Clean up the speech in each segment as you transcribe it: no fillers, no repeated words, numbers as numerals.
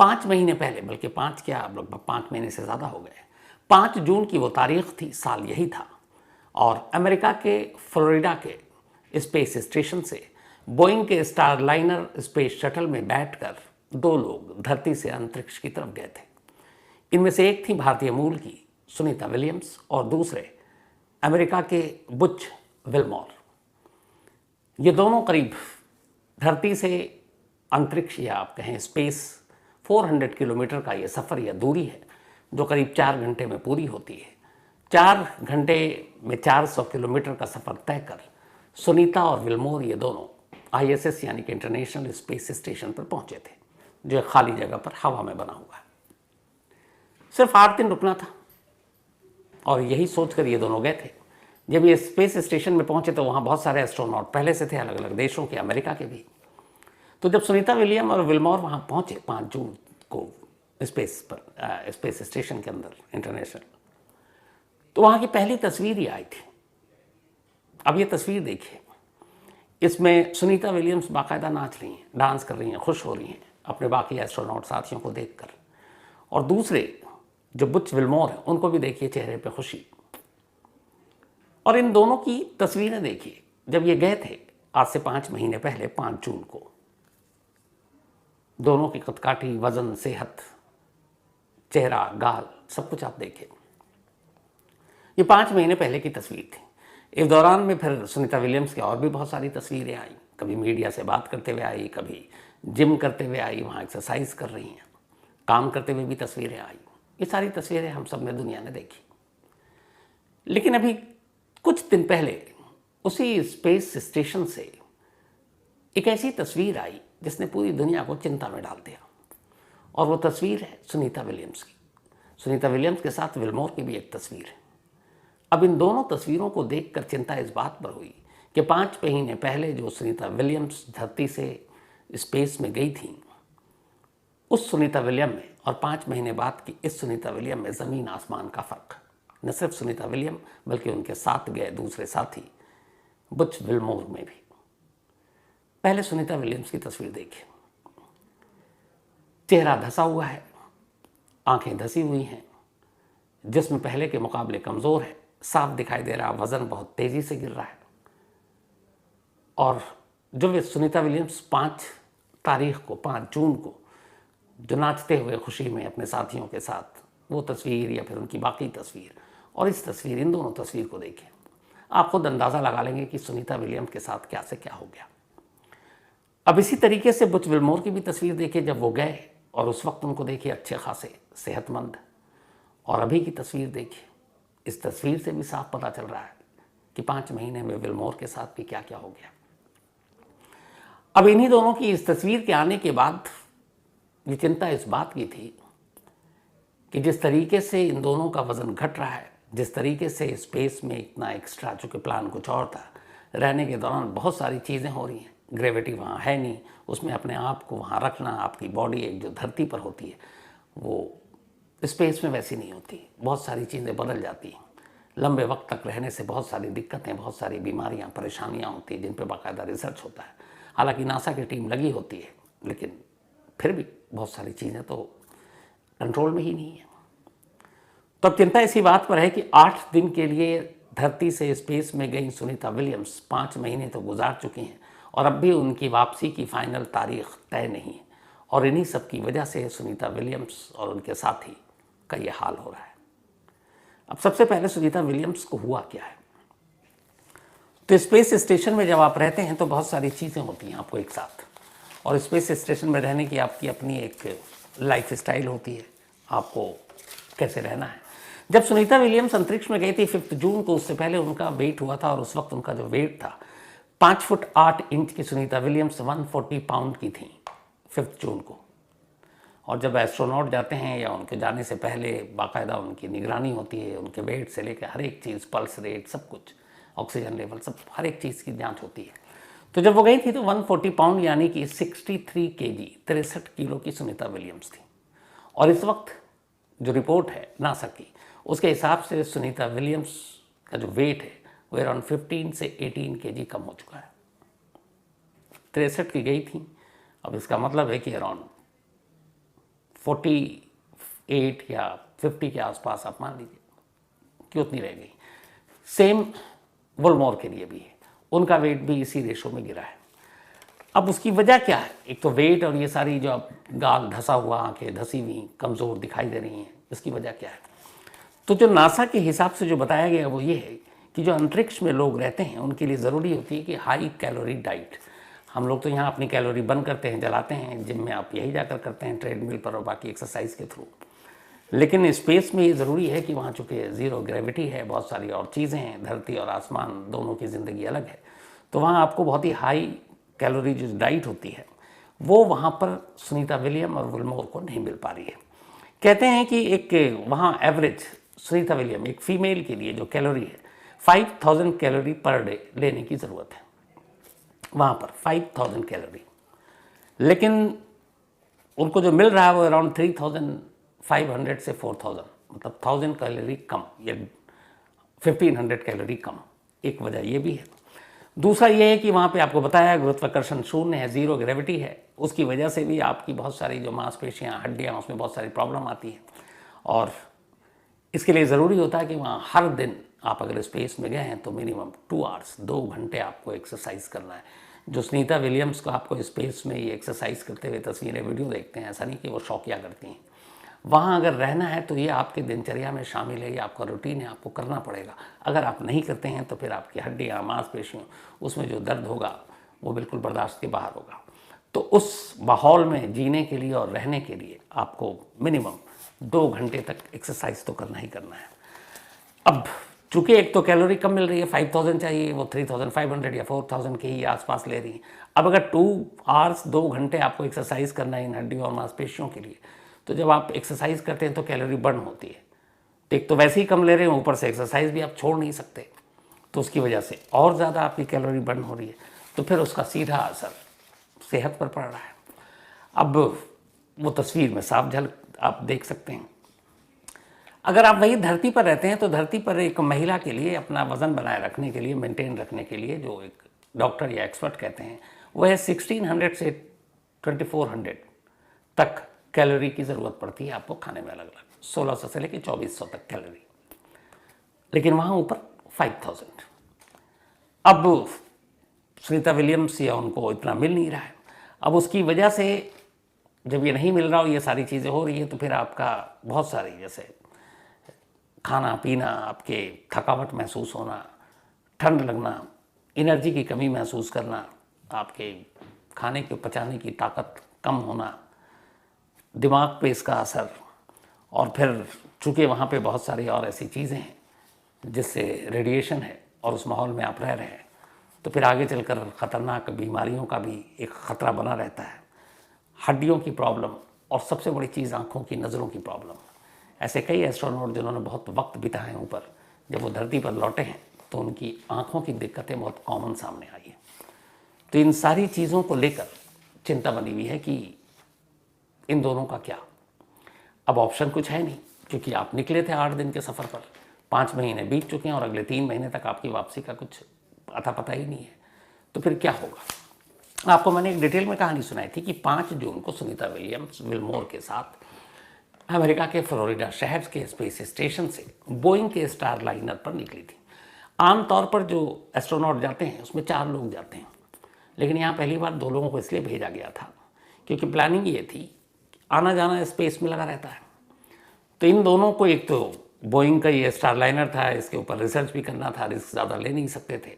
5 महीने पहले, बल्कि 5 क्या, लगभग 5 महीने से ज़्यादा हो गए, 5 जून की वो तारीख थी, साल यही था, और अमेरिका के फ्लोरिडा के स्पेस स्टेशन से बोइंग के स्टारलाइनर स्पेस शटल में बैठकर 2 लोग धरती से अंतरिक्ष की तरफ गए थे। इनमें से एक थी भारतीय मूल की सुनीता विलियम्स और दूसरे अमेरिका के बुच विल्मोर। ये दोनों करीब धरती से अंतरिक्ष, या आप कहें स्पेस, 400 किलोमीटर का ये सफ़र या दूरी है जो करीब 4 घंटे में पूरी होती है। 4 घंटे में 400 किलोमीटर का सफ़र तय कर सुनीता और विल्मोर ये दोनों ISS यानी कि इंटरनेशनल स्पेस स्टेशन पर पहुंचे थे, जो एक खाली जगह पर हवा में बना हुआ है। सिर्फ 8 दिन रुकना था और यही सोचकर ये दोनों गए थे। जब ये स्पेस स्टेशन में पहुंचे तो वहाँ बहुत सारे एस्ट्रोनॉट पहले से थे, अलग अलग देशों के, अमेरिका के भी। तो जब सुनीता विलियम और विल्मोर वहाँ पहुँचे 5 जून को स्पेस स्टेशन के अंदर इंटरनेशनल, तो वहाँ की पहली तस्वीर ही आई थी। अब ये तस्वीर देखिए, इसमें सुनीता विलियम्स बाकायदा नाच रही हैं, डांस कर रही हैं, खुश हो रही हैं अपने बाकी एस्ट्रोनॉट साथियों को देखकर, और दूसरे जो बुच विल्मोर हैं उनको भी देखिए चेहरे पे खुशी। और इन दोनों की तस्वीरें देखिए, जब ये गए थे आज से 5 महीने पहले 5 जून को, दोनों की कदकाठी, वजन, सेहत, चेहरा, गाल, सब कुछ आप देखें। ये 5 महीने पहले की तस्वीर थी। इस दौरान में फिर सुनीता विलियम्स की और भी बहुत सारी तस्वीरें आई। कभी मीडिया से बात करते हुए आई, कभी जिम करते हुए आई, वहाँ एक्सरसाइज कर रही हैं, काम करते हुए भी तस्वीरें आई। ये सारी तस्वीरें हम सब ने, दुनिया ने देखी। लेकिन अभी कुछ दिन पहले उसी स्पेस स्टेशन से एक ऐसी तस्वीर आई जिसने पूरी दुनिया को चिंता में डाल दिया, और वो तस्वीर है सुनीता विलियम्स की। सुनीता विलियम्स के साथ विल्मोर की भी एक तस्वीर है। अब इन दोनों तस्वीरों को देखकर चिंता इस बात पर हुई कि 5 महीने पहले जो सुनीता विलियम्स धरती से स्पेस में गई थी, उस सुनीता विलियम में और 5 महीने बाद की इस सुनीता विलियम में ज़मीन आसमान का फ़र्क। न सिर्फ सुनीता विलियम बल्कि उनके साथ गए दूसरे साथी बुच विल्मोर में भी। पहले सुनीता विलियम्स की तस्वीर देखिए। चेहरा धसा हुआ है, आंखें धसी हुई हैं, जिस्म पहले के मुकाबले कमज़ोर है, साफ दिखाई दे रहा, वज़न बहुत तेज़ी से गिर रहा है। और जो वे सुनीता विलियम्स 5 तारीख को, 5 जून को, जो नाचते हुए खुशी में अपने साथियों के साथ, वो तस्वीर या फिर उनकी बाकी तस्वीर और इस तस्वीर, इन दोनों तस्वीर को देखें, आप खुद अंदाज़ा लगा लेंगे कि सुनीता विलियम्स के साथ क्या से क्या हो गया। अब इसी तरीके से बुच विल्मोर की भी तस्वीर देखिए, जब वो गए और उस वक्त उनको देखिए अच्छे खासे सेहतमंद, और अभी की तस्वीर देखिए। इस तस्वीर से भी साफ पता चल रहा है कि 5 महीने में विल्मोर के साथ भी क्या क्या हो गया। अब इन्हीं दोनों की इस तस्वीर के आने के बाद ये चिंता इस बात की थी कि जिस तरीके से इन दोनों का वज़न घट रहा है, जिस तरीके से स्पेस में इतना एक्स्ट्रा, चूँकि प्लान कुछ और था, रहने के दौरान बहुत सारी चीज़ें हो रही हैं। ग्रेविटी वहाँ है नहीं, उसमें अपने आप को वहाँ रखना, आपकी बॉडी एक जो धरती पर होती है वो स्पेस में वैसी नहीं होती। बहुत सारी चीज़ें बदल जाती हैं। लंबे वक्त तक रहने से बहुत सारी दिक्कतें, बहुत सारी बीमारियाँ, परेशानियाँ होती हैं, जिन पर बाकायदा रिसर्च होता है। हालांकि नासा की टीम लगी होती है, लेकिन फिर भी बहुत सारी चीज़ें तो कंट्रोल में ही नहीं है। तो अब चिंता इसी बात पर है कि 8 दिन के लिए धरती से स्पेस में गई सुनीता विलियम्स 5 महीने तो गुजार चुकी हैं और अब भी उनकी वापसी की फाइनल तारीख तय नहीं है। और इन्हीं सब की वजह से सुनीता विलियम्स और उनके साथी का ये हाल हो रहा है। अब सबसे पहले सुनीता विलियम्स को हुआ क्या है। तो स्पेस स्टेशन में जब आप रहते हैं तो बहुत सारी चीज़ें होती हैं आपको एक साथ, और स्पेस स्टेशन में रहने की आपकी अपनी एक लाइफ स्टाइल होती है, आपको कैसे रहना है। जब सुनीता विलियम्स अंतरिक्ष में गई थी 5 जून को, उससे पहले उनका वेट हुआ था, और उस वक्त उनका जो वेट था 5 फुट 8 इंच की सुनीता विलियम्स 140 पाउंड की थी 5 जून को। और जब एस्ट्रोनॉट जाते हैं या उनके जाने से पहले बाकायदा उनकी निगरानी होती है, उनके वेट से लेकर हर एक चीज़, पल्स रेट, सब कुछ, ऑक्सीजन लेवल, सब हर एक चीज़ की जांच होती है। तो जब वो गई थी तो 140 पाउंड यानी कि 63 kg, 63 किलो की सुनीता विलियम्स थी। और इस वक्त जो रिपोर्ट है नासा की, उसके हिसाब से सुनीता विलियम्स का जो वेट है वो अराउंड 15 से 18 kg कम हो चुका है। 63 की गई थी, अब इसका मतलब है कि अराउंड 48 या 50 के आसपास आप मान लीजिए कि उतनी रह गई। सेम वुलमोर के लिए भी है, उनका वेट भी इसी रेशो में गिरा है। अब उसकी वजह क्या है? एक तो वेट और ये सारी जो अब गाल धसा हुआ, आंखें धसी हुई, कमज़ोर दिखाई दे रही हैं, इसकी वजह क्या है? तो जो नासा के हिसाब से जो बताया गया वो ये है कि जो अंतरिक्ष में लोग रहते हैं उनके लिए ज़रूरी होती है कि हाई कैलोरी डाइट। हम लोग तो यहाँ अपनी कैलोरी बर्न करते हैं, जलाते हैं, जिम में आप यही जाकर करते हैं, ट्रेडमिल पर और बाकी एक्सरसाइज के थ्रू। लेकिन स्पेस में ये ज़रूरी है कि वहाँ चूँकि ज़ीरो ग्रेविटी है, बहुत सारी और चीज़ें हैं, धरती और आसमान दोनों की ज़िंदगी अलग है, तो वहाँ आपको बहुत ही हाई कैलोरी जो डाइट होती है वो वहाँ पर सुनीता विलियम और विल्मोर को नहीं मिल पा रही है। कहते हैं कि एक वहाँ एवरेज सुनीता विलियम एक फीमेल के लिए जो कैलोरी है 5000 कैलोरी पर डे लेने की ज़रूरत है, वहाँ पर 5000 कैलोरी। लेकिन उनको जो मिल रहा है वो अराउंड 3500 से 4000, मतलब 1000 कैलोरी कम या 1500 कैलोरी कम। एक वजह ये भी है। दूसरा ये है कि वहाँ पे आपको बताया गुरुत्वाकर्षण शून्य है, ज़ीरो ग्रेविटी है, उसकी वजह से भी आपकी बहुत सारी जो मांसपेशियाँ, हड्डियाँ, उसमें बहुत सारी प्रॉब्लम आती है। और इसके लिए ज़रूरी होता है कि वहाँ हर दिन आप अगर स्पेस में गए हैं तो मिनिमम 2 आवर्स, 2 घंटे आपको एक्सरसाइज करना है। जो सुनीता विलियम्स को आपको स्पेस में ये एक्सरसाइज करते हुए तस्वीरें, वीडियो देखते हैं, ऐसा नहीं कि वो शौकिया करती हैं। वहाँ अगर रहना है तो ये आपके दिनचर्या में शामिल है, ये आपका रूटीन है, आपको करना पड़ेगा। अगर आप नहीं करते हैं तो फिर आपकी हड्डियाँ, मांसपेशियों, उसमें जो दर्द होगा वो बिल्कुल बर्दाश्त के बाहर होगा। तो उस माहौल में जीने के लिए और रहने के लिए आपको मिनिमम 2 घंटे तक एक्सरसाइज तो करना ही करना है। अब चूँकि एक तो कैलोरी कम मिल रही है, 5000 चाहिए, वो 3500 या 4000 के ही आसपास ले रही है। अब अगर 2 आवर्स, 2 घंटे आपको एक्सरसाइज करना है इन हड्डियों और मांसपेशियों के लिए, तो जब आप एक्सरसाइज करते हैं तो कैलोरी बर्न होती है। तो एक तो वैसे ही कम ले रहे हैं, ऊपर से एक्सरसाइज भी आप छोड़ नहीं सकते, तो उसकी वजह से और ज़्यादा आपकी कैलोरी बर्न हो रही है, तो फिर उसका सीधा असर सेहत पर पड़ रहा है। अब वो तस्वीर में साफ झलक आप देख सकते हैं। अगर आप वही धरती पर रहते हैं तो धरती पर एक महिला के लिए अपना वज़न बनाए रखने के लिए, मेंटेन रखने के लिए, जो एक डॉक्टर या एक्सपर्ट कहते हैं, वो है 1600 से 2400 तक कैलोरी की ज़रूरत पड़ती है आपको खाने में, अलग अलग 1600 से लेकर 2400 तक कैलोरी। लेकिन वहाँ ऊपर 5000। अब सुनीता विलियम्स या उनको इतना मिल नहीं रहा है। अब उसकी वजह से जब ये नहीं मिल रहा हो, ये सारी चीज़ें हो रही है, तो फिर आपका बहुत सारी, जैसे खाना पीना, आपके थकावट महसूस होना, ठंड लगना, एनर्जी की कमी महसूस करना, आपके खाने के पचाने की ताकत कम होना, दिमाग पे इसका असर, और फिर चूँकि वहाँ पे बहुत सारी और ऐसी चीज़ें हैं जिससे रेडिएशन है और उस माहौल में आप रह रहे हैं, तो फिर आगे चलकर ख़तरनाक बीमारियों का भी एक ख़तरा बना रहता है। हड्डियों की प्रॉब्लम, और सबसे बड़ी चीज़ आँखों की, नज़रों की प्रॉब्लम। ऐसे कई एस्ट्रोनॉट जिन्होंने बहुत वक्त बिताए हैं ऊपर, जब वो धरती पर लौटे हैं तो उनकी आँखों की दिक्कतें बहुत कॉमन सामने आई हैं। तो इन सारी चीज़ों को लेकर चिंता बनी हुई है कि इन दोनों का क्या। अब ऑप्शन कुछ है नहीं, क्योंकि आप निकले थे 8 दिन के सफ़र पर, 5 महीने बीत चुके हैं और अगले 3 महीने तक आपकी वापसी का कुछ अता पता ही नहीं है। तो फिर क्या होगा? आपको मैंने एक डिटेल में कहानी सुनाई थी कि 5 जून को सुनीता विलियम्स विल्मोर के साथ अमेरिका के फ्लोरिडा शहर के स्पेस स्टेशन से बोइंग के स्टार लाइनर पर निकली थी। आमतौर पर जो एस्ट्रोनॉट जाते हैं उसमें 4 लोग जाते हैं, लेकिन यहाँ पहली बार 2 लोगों को इसलिए भेजा गया था क्योंकि प्लानिंग ये थी, आना जाना स्पेस में लगा रहता है, तो इन दोनों को, एक तो बोइंग का ये स्टार लाइनर था, इसके ऊपर रिसर्च भी करना था, रिस्क ज़्यादा ले नहीं सकते थे,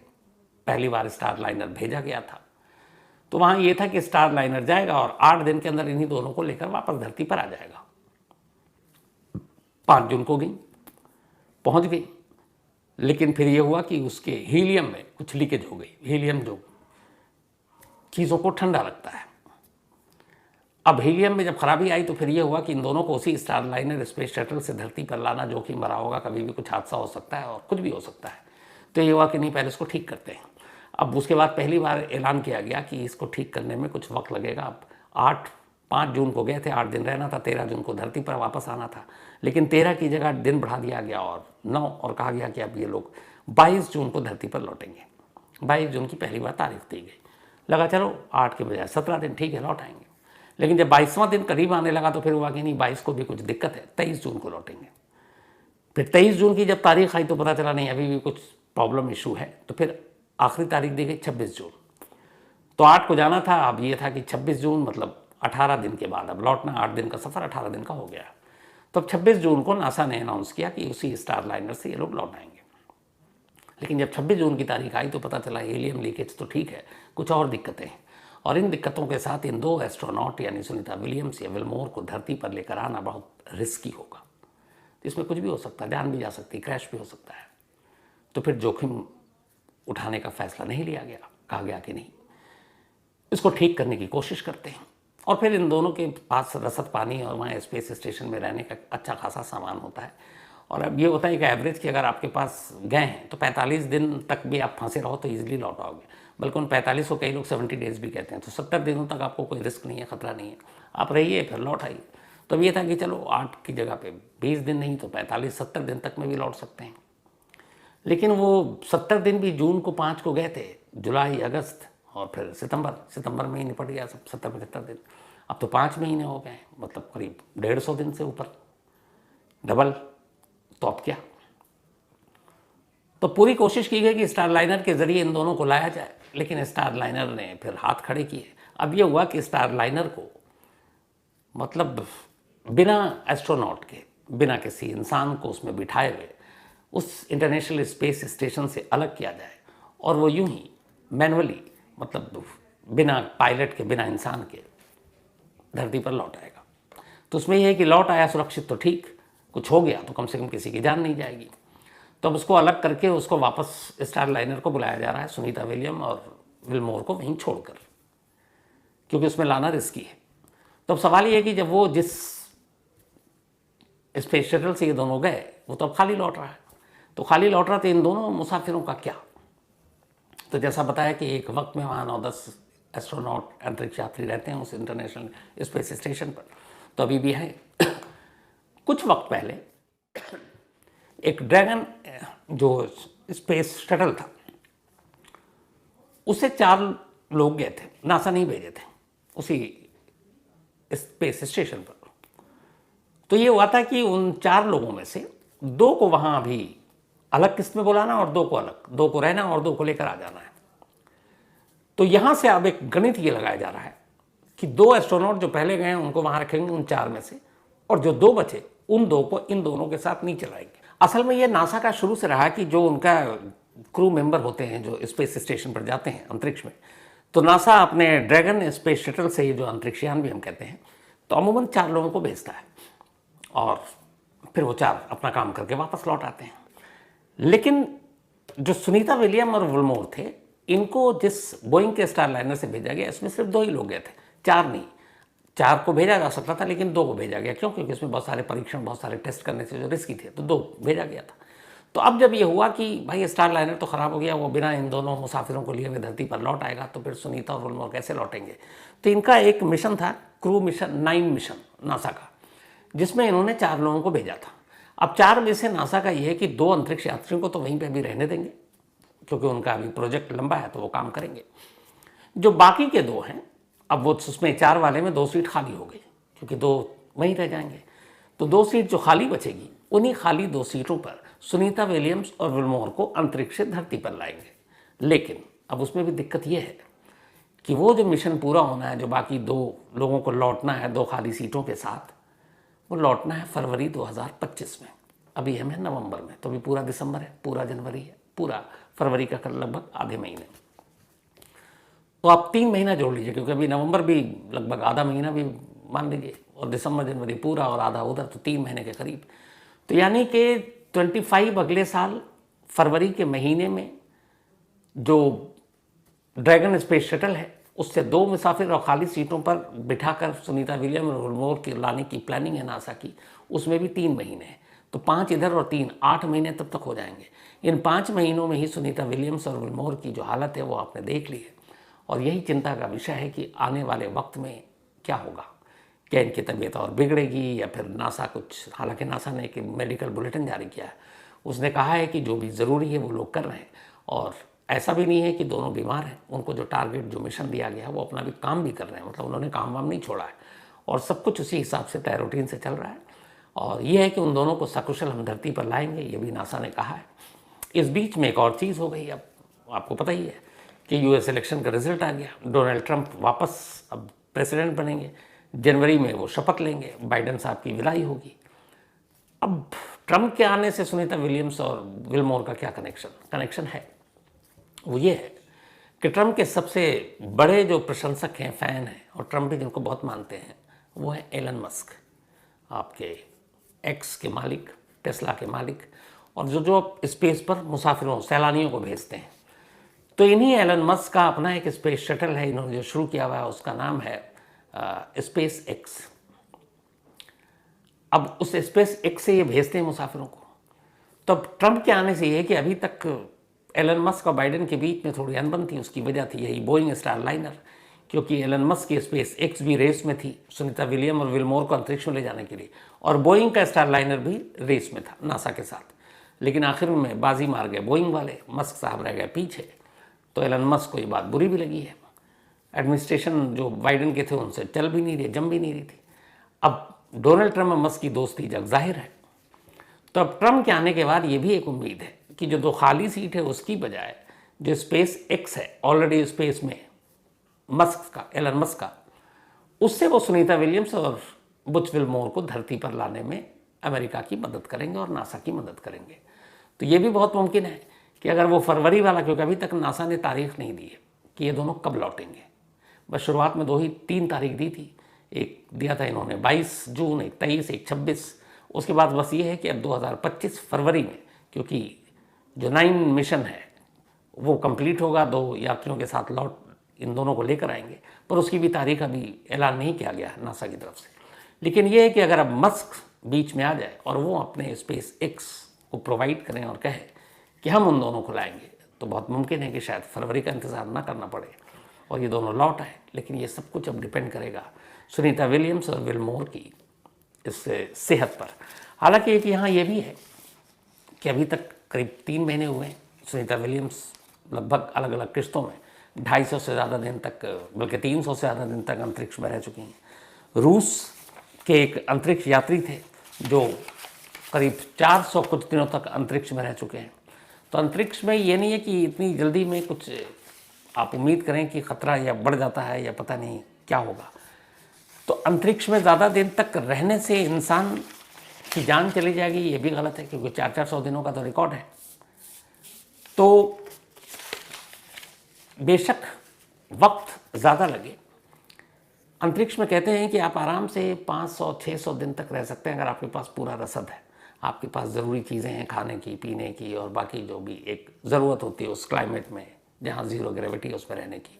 पहली बार स्टार लाइनर भेजा गया था। तो वहाँ ये था कि स्टार लाइनर जाएगा और 8 दिन के अंदर इन्हीं दोनों को लेकर वापस धरती पर आ जाएगा। 5 जून को गई, पहुँच गई, लेकिन फिर ये हुआ कि उसके हीलियम में कुछ लीकेज हो गई। हीलियम जो चीज़ों को ठंडा रखता है, अब हीलियम में जब खराबी आई तो फिर ये हुआ कि इन दोनों को उसी स्टार लाइनर स्पेस शटल से धरती पर लाना जोखिम भरा होगा, कभी भी कुछ हादसा हो सकता है और कुछ भी हो सकता है। तो ये हुआ कि नहीं, पहले इसको ठीक करते हैं। अब उसके बाद पहली बार ऐलान किया गया कि इसको ठीक करने में कुछ वक्त लगेगा। अब 5 जून को गए थे, 8 दिन रहना था, 13 जून को धरती पर वापस आना था, लेकिन 13 की जगह दिन बढ़ा दिया गया और 9, और कहा गया कि अब ये लोग 22 जून को धरती पर लौटेंगे। 22 जून की पहली बार तारीख दी गई। लगा चलो 8 के बजाय 17 दिन, ठीक है, लौट आएंगे। लेकिन जब 22वां दिन करीब आने लगा तो फिर हुआ कि नहीं 22 को भी कुछ दिक्कत है, 23 जून को लौटेंगे। फिर 23 जून की जब तारीख आई तो पता चला नहीं अभी भी कुछ प्रॉब्लम इशू है, तो फिर आखिरी तारीख दी गई 26 जून। तो 8 को जाना था, अब ये था कि 26 जून मतलब 18 दिन के बाद अब लौटना, 8 दिन का सफ़र 18 दिन का हो गया। तो अब 26 जून को नासा ने अनाउंस किया कि उसी स्टार लाइनर से ये लोग लौट आएंगे। लेकिन जब 26 जून की तारीख आई तो पता चला हीलियम लीकेज तो ठीक है, कुछ और दिक्कतें हैं, और इन दिक्कतों के साथ इन 2 एस्ट्रोनॉट यानी सुनीता विलियम्स या विलमोर को धरती पर लेकर आना बहुत रिस्की होगा। इसमें कुछ भी हो सकता है, जान भी जा सकती है, क्रैश भी हो सकता है। तो फिर जोखिम उठाने का फैसला नहीं लिया गया, कहा गया कि नहीं इसको ठीक करने की कोशिश करते हैं। और फिर इन दोनों के पास रसद पानी और वहाँ स्पेस स्टेशन में रहने का अच्छा खासा सामान होता है। और अब ये होता है कि एवरेज कि अगर आपके पास गए हैं तो 45 दिन तक भी आप फंसे रहो तो ईजिली लौट आओगे, बल्कि उन 45 को कई लोग 70 डेज भी कहते हैं। तो 70 दिनों तक आपको कोई रिस्क नहीं है, खतरा नहीं है, आप रहिए फिर लौट आइए। तो अब ये था कि चलो 8 की जगह पे 20 दिन नहीं तो 45-70 दिन तक में भी लौट सकते हैं। लेकिन वो 70 दिन भी जून को 5 को गए थे, जुलाई, अगस्त और फिर सितंबर में ही निपट गया सब 70-75 दिन। अब तो 5 महीने हो गए, मतलब करीब 150 दिन से ऊपर, डबल। तो अब क्या? तो पूरी कोशिश की गई कि स्टार लाइनर के जरिए इन दोनों को लाया जाए, लेकिन स्टार लाइनर ने फिर हाथ खड़े किए। अब ये हुआ कि स्टार लाइनर को मतलब बिना एस्ट्रोनॉट के, बिना किसी इंसान को उसमें बिठाए हुए उस इंटरनेशनल स्पेस स्टेशन से अलग किया जाए, और वो यूं ही मैनुअली मतलब बिना पायलट के, बिना इंसान के धरती पर लौट आएगा। तो उसमें यह है कि लौट आया सुरक्षित तो ठीक, कुछ हो गया तो कम से कम किसी की जान नहीं जाएगी। तो अब उसको अलग करके उसको वापस स्टार लाइनर को बुलाया जा रहा है, सुनीता विलियम और विलमोर को वहीं छोड़कर, क्योंकि उसमें लाना रिस्की है। तो अब सवाल ये है कि जब वो जिस स्पेस शटल से ये दोनों गए वो तो अब खाली लौट रहा है, तो खाली लौट रहा था इन दोनों मुसाफिरों का क्या? तो जैसा बताया कि एक वक्त में वहाँ 9-10 एस्ट्रोनॉट, अंतरिक्ष यात्री रहते हैं उस इंटरनेशनल स्पेस स्टेशन पर, तो अभी भी है। कुछ वक्त पहले एक ड्रैगन जो स्पेस शटल था उसे 4 लोग गए थे, नासा नहीं भेजे थे उसी स्पेस स्टेशन पर। तो ये हुआ था कि उन 4 लोगों में से 2 को वहाँ अभी अलग किस्त में बुलाना और 2 को अलग, 2 को रहना और 2 को लेकर आ जाना है। तो यहाँ से अब एक गणित ये लगाया जा रहा है कि 2 एस्ट्रोनॉट जो पहले गए हैं उनको वहाँ रखेंगे उन 4 में से, और जो 2 बचे उन 2 को इन दोनों के साथ नहीं चलाएंगे। असल में ये नासा का शुरू से रहा कि जो उनका क्रू मेंबर होते हैं जो स्पेस स्टेशन पर जाते हैं अंतरिक्ष में, तो नासा अपने ड्रैगन स्पेस शटल से, ये जो अंतरिक्षयान भी हम कहते हैं, तो अमूमन 4 लोगों को भेजता है और फिर वो 4 अपना काम करके वापस लौट आते हैं। लेकिन जो सुनीता विलियम और विलमोर थे, इनको जिस बोइंग के स्टार लाइनर से भेजा गया इसमें सिर्फ 2 ही लोग गए थे, 4 नहीं। 4 को भेजा जा सकता था लेकिन 2 को भेजा गया। क्यों? क्योंकि इसमें बहुत सारे परीक्षण, बहुत सारे टेस्ट करने से जो रिस्की थे, तो 2 भेजा गया था। तो अब जब ये हुआ कि भाई स्टार लाइनर तो ख़राब हो गया, वो बिना इन दोनों मुसाफिरों को लिए हुए धरती पर लौट आएगा, तो फिर सुनीता और विलमोर कैसे लौटेंगे? तो इनका एक मिशन था, क्रू मिशन 9 मिशन नासा का, जिसमें इन्होंने 4 लोगों को भेजा था। अब 4 में से नासा का ये है कि 2 अंतरिक्ष यात्रियों को तो वहीं पे भी रहने देंगे, क्योंकि उनका अभी प्रोजेक्ट लंबा है तो वो काम करेंगे। जो बाकी के 2 हैं, अब वो उसमें 4 वाले में 2 सीट खाली हो गई, क्योंकि 2 वहीं रह जाएंगे। तो 2 सीट जो खाली बचेगी, उन्हीं खाली 2 सीटों पर सुनीता विलियम्स और विलमोर को अंतरिक्ष से धरती पर लाएंगे। लेकिन अब उसमें भी दिक्कत यह है कि वो जो मिशन पूरा होना है, जो बाकी 2 लोगों को लौटना है 2 खाली सीटों के साथ, वो लौटना है फरवरी 2025 में। अभी हम हैं नवंबर में, तो अभी पूरा दिसंबर है, पूरा जनवरी है, पूरा फरवरी का लगभग आधे महीने। तो आप 3 महीना जोड़ लीजिए, क्योंकि अभी नवंबर भी लगभग आधा महीना भी मान लीजिए, और दिसंबर जनवरी पूरा और आधा उधर, तो 3 महीने के करीब। तो यानी कि 25 अगले साल फरवरी के महीने में जो ड्रैगन स्पेस शटल है उससे 2 मुसाफिर और खाली सीटों पर बिठाकर सुनीता विलियम और विलमोर के लाने की प्लानिंग है नासा की, उसमें भी 3 महीने हैं। तो 5 इधर और 3, 8 महीने तब तक हो जाएंगे। इन 5 महीनों में ही सुनीता विलियम्स और विलमोर की जो हालत है वो आपने देख ली है, और यही चिंता का विषय है कि आने वाले वक्त में क्या होगा। क्या इनकी तबीयत और बिगड़ेगी, या फिर नासा कुछ, हालांकि नासा ने एक मेडिकल बुलेटिन जारी किया है, उसने कहा है कि जो भी ज़रूरी है वो लोग कर रहे हैं, और ऐसा भी नहीं है कि दोनों बीमार हैं, उनको जो टारगेट जो मिशन दिया गया है वो अपना भी काम भी कर रहे हैं, मतलब उन्होंने काम वाम नहीं छोड़ा है और सब कुछ उसी हिसाब से तय रूटीन से चल रहा है। और ये है कि उन दोनों को सकुशल हम धरती पर लाएंगे, ये भी नासा ने कहा है। इस बीच में एक और चीज़ हो गई, अब आपको पता ही है कि यूएस इलेक्शन का रिजल्ट आ गया, डोनाल्ड ट्रंप वापस अब प्रेसिडेंट बनेंगे, जनवरी में वो शपथ लेंगे, बाइडेन साहब की विदाई होगी। अब ट्रंप के आने से सुनीता विलियम्स और विलमोर का क्या कनेक्शन है? वो ये है कि ट्रंप के सबसे बड़े जो प्रशंसक हैं, फ़ैन हैं, और ट्रंप भी जिनको बहुत मानते हैं, वो है एलन मस्क, आपके एक्स के मालिक, टेस्ला के मालिक, और जो स्पेस पर मुसाफिरों सैलानियों को भेजते हैं। तो इन्हीं एलन मस्क का अपना एक स्पेस शटल है, इन्होंने जो शुरू किया हुआ है उसका नाम है स्पेस एक्स। अब उस स्पेस एक्स से ये भेजते हैं मुसाफिरों को। तो अब ट्रंप के आने से ये है कि अभी तक एलन मस्क और बाइडेन के बीच में थोड़ी अनबन थी, उसकी वजह थी यही बोइंग स्टारलाइनर, क्योंकि एलन मस्क की स्पेस एक्स भी रेस में थी सुनीता विलियम और विलमोर को अंतरिक्ष में ले जाने के लिए, और बोइंग का स्टारलाइनर भी रेस में था नासा के साथ। लेकिन आखिर में बाजी मार गए बोइंग वाले, मस्क साहब रह गए पीछे। तो एलन मस्क को ये बात बुरी भी लगी है। एडमिनिस्ट्रेशन जो बाइडेन के थे उनसे चल भी नहीं रही, जम भी नहीं रही थी। अब डोनाल्ड ट्रंप और मस्क की दोस्ती जग जाहिर है। तो अब ट्रंप के आने के बाद ये भी एक उम्मीद है कि जो 2 खाली सीट है उसकी बजाय जो स्पेस एक्स है ऑलरेडी स्पेस में मस्क का, एलन मस्क का, उससे वो सुनीता विलियम्स और बुच विलमोर को धरती पर लाने में अमेरिका की मदद करेंगे और नासा की मदद करेंगे। तो ये भी बहुत मुमकिन है कि अगर वो फरवरी वाला, क्योंकि अभी तक नासा ने तारीख नहीं दी है कि ये दोनों कब लौटेंगे, बस शुरुआत में 3 तारीख दी थी, एक दिया था इन्होंने 22 जून, एक 23, एक 26। उसके बाद बस ये है कि अब 2025 फरवरी में, क्योंकि जो 9 मिशन है वो कंप्लीट होगा, 2 यात्रियों के साथ लौट इन दोनों को लेकर आएंगे, पर उसकी भी तारीख अभी ऐलान नहीं किया गया नासा की तरफ से। लेकिन ये है कि अगर अब मस्क बीच में आ जाए और वो अपने स्पेस एक्स को प्रोवाइड करें और कहे कि हम उन दोनों को लाएंगे, तो बहुत मुमकिन है कि शायद फरवरी का इंतज़ार ना करना पड़े और ये दोनों लौट आए। लेकिन ये सब कुछ अब डिपेंड करेगा सुनीता विलियम्स और विलमोर की इस सेहत पर। हालांकि एक यहाँ ये भी है कि अभी तक करीब 3 महीने हुए हैं, सुनीता विलियम्स लगभग अलग अलग किस्तों में 250 से ज़्यादा दिन तक, बल्कि 300 से ज़्यादा दिन तक अंतरिक्ष में रह चुकी हैं। रूस के एक अंतरिक्ष यात्री थे जो करीब 400 कुछ दिनों तक अंतरिक्ष में रह चुके हैं। तो अंतरिक्ष में ये नहीं है कि इतनी जल्दी में कुछ आप उम्मीद करें कि खतरा या बढ़ जाता है या पता नहीं क्या होगा। तो अंतरिक्ष में ज़्यादा दिन तक रहने से इंसान की जान चली जाएगी, ये भी गलत है, क्योंकि 400 दिनों का तो रिकॉर्ड है। तो बेशक वक्त ज़्यादा लगे, अंतरिक्ष में कहते हैं कि आप आराम से 500-600 दिन तक रह सकते हैं अगर आपके पास पूरा रसद है, आपके पास ज़रूरी चीज़ें हैं खाने की, पीने की और बाकी जो भी एक ज़रूरत होती है उस क्लाइमेट में जहाँ ज़ीरो ग्रेविटी है उसमें रहने की।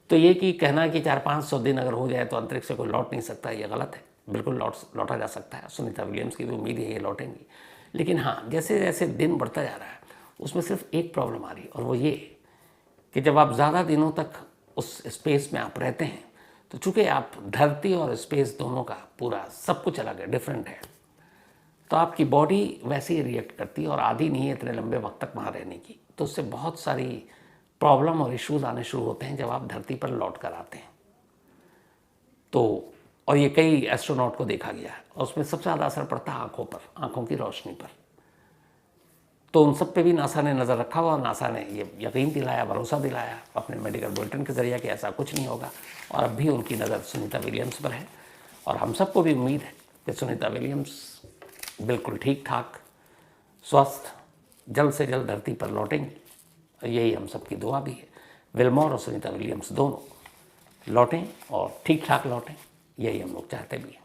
तो ये कि कहना कि 400-500 दिन अगर हो जाए तो अंतरिक्ष से कोई लौट नहीं सकता, ये गलत है। बिल्कुल लौटा जा सकता है। सुनीता विलियम्स की भी उम्मीद है ये लौटेंगी। लेकिन हाँ, जैसे जैसे दिन बढ़ता जा रहा है उसमें सिर्फ एक प्रॉब्लम आ रही है, और वो ये कि जब आप ज़्यादा दिनों तक उस स्पेस में आप रहते हैं तो चूँकि आप धरती और स्पेस दोनों का पूरा सब कुछ अलग है, डिफरेंट है, तो आपकी बॉडी वैसे ही रिएक्ट करती है और आदी नहीं है इतने लंबे वक्त तक वहाँ रहने की। तो उससे बहुत सारी प्रॉब्लम और इश्यूज आने शुरू होते हैं जब आप धरती पर लौट कर आते हैं। तो और ये कई एस्ट्रोनॉट को देखा गया है और उसमें सबसे ज़्यादा असर पड़ता है आँखों पर, आँखों की रोशनी पर। तो उन सब पे भी नासा ने नज़र रखा हुआ और नासा ने ये यकीन दिलाया, भरोसा दिलाया अपने मेडिकल बुलेटिन के ज़रिए कि ऐसा कुछ नहीं होगा। और अब भी उनकी नज़र सुनीता विलियम्स पर है और हम सबको भी उम्मीद है कि सुनीता विलियम्स बिल्कुल ठीक ठाक, स्वस्थ, जल्द से जल्द धरती पर लौटेंगी। यही हम सबकी दुआ भी है। विलमोर और सुनीता विलियम्स दोनों लौटें और ठीक ठाक लौटें, यही हम लोग चाहते भी हैं।